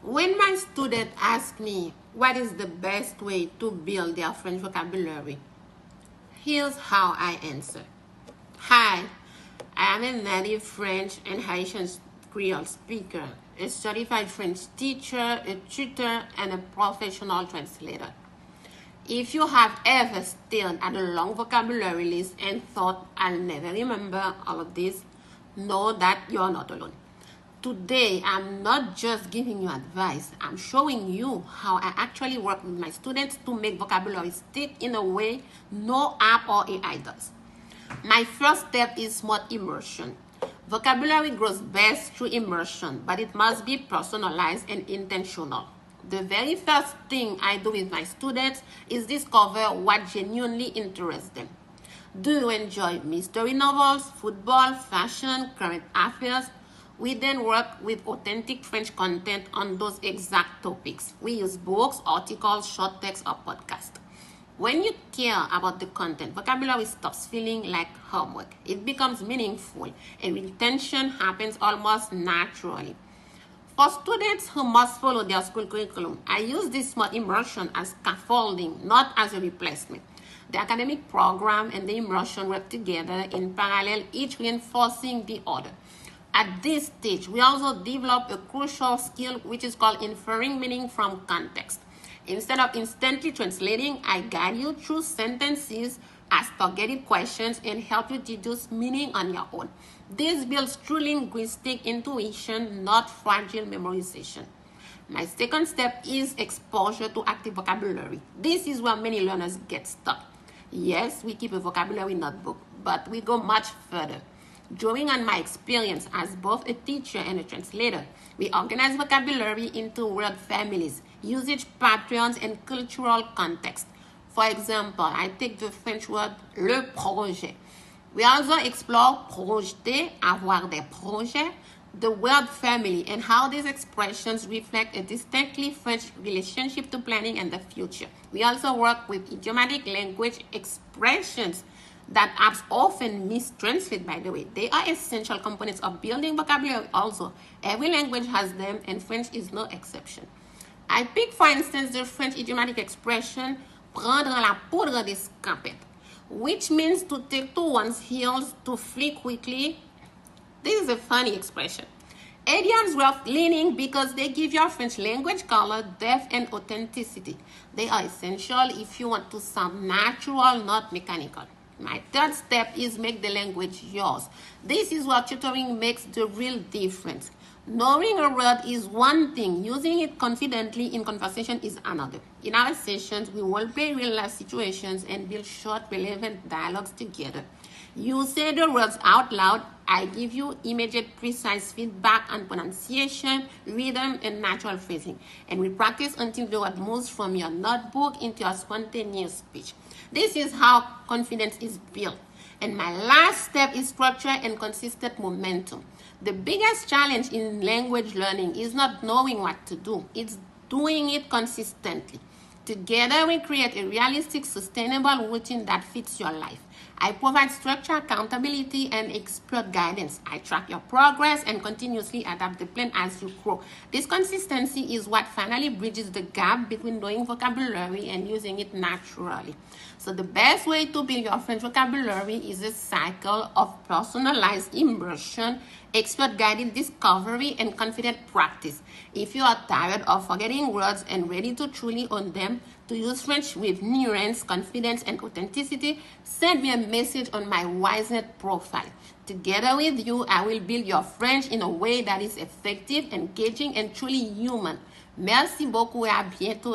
When my students ask me what is the best way to build their French vocabulary, here's how I answer. Hi, I am a native French and Haitian Creole speaker, a certified French teacher, a tutor, and a professional translator. If you have ever stared at a long vocabulary list and thought, I'll never remember all of this, know that you're not alone. Today, I'm not just giving you advice, I'm showing you how I actually work with my students to make vocabulary stick in a way no app or AI does. My first step is smart immersion. Vocabulary grows best through immersion, but it must be personalized and intentional. The very first thing I do with my students is discover what genuinely interests them. Do you enjoy mystery novels, football, fashion, current affairs? We then work with authentic French content on those exact topics. We use books, articles, short text, or podcasts. When you care about the content, vocabulary stops feeling like homework. It becomes meaningful, and retention happens almost naturally. For students who must follow their school curriculum, I use this smart immersion as scaffolding, not as a replacement. The academic program and the immersion work together in parallel, each reinforcing the other. At this stage, we also develop a crucial skill which is called inferring meaning from context. Instead of instantly translating, I guide you through sentences, ask targeted questions, and help you deduce meaning on your own. This builds true linguistic intuition, not fragile memorization. My second step is exposure to active vocabulary. This is where many learners get stuck. Yes, we keep a vocabulary notebook, but we go much further. Drawing on my experience as both a teacher and a translator, we organize vocabulary into word families, usage patterns, and cultural context. For example, I take the French word le projet. We also explore projeter, avoir des projets, the word family, and how these expressions reflect a distinctly French relationship to planning and the future. We also work with idiomatic language expressions that apps often mistranslate, by the way. They are essential components of building vocabulary also. Every language has them, and French is no exception. I pick, for instance, the French idiomatic expression prendre la poudre d'escampette, which means to take to one's heels, to flee quickly. This is a funny expression. Idioms worth learning because they give your French language color, depth, and authenticity. They are essential if you want to sound natural, not mechanical. My third step is make the language yours. This is where tutoring makes the real difference. Knowing a word is one thing. Using it confidently in conversation is another. In our sessions, we will play real-life situations and build short, relevant dialogues together. You say the words out loud. I give you immediate, precise feedback on pronunciation, rhythm, and natural phrasing. And we practice until the word moves from your notebook into your spontaneous speech. This is how confidence is built. And my last step is structure and consistent momentum. The biggest challenge in language learning is not knowing what to do. It's doing it consistently. Together, we create a realistic, sustainable routine that fits your life. I provide structure, accountability, and expert guidance. I track your progress and continuously adapt the plan as you grow. This consistency is what finally bridges the gap between knowing vocabulary and using it naturally. So the best way to build your French vocabulary is a cycle of personalized immersion, expert-guided discovery, and confident practice. If you are tired of forgetting words and ready to truly own them, to use French with nuance, confidence, and authenticity, send me a message on my Wyzant profile. Together with you, I will build your French in a way that is effective, engaging, and truly human. Merci beaucoup et à bientôt.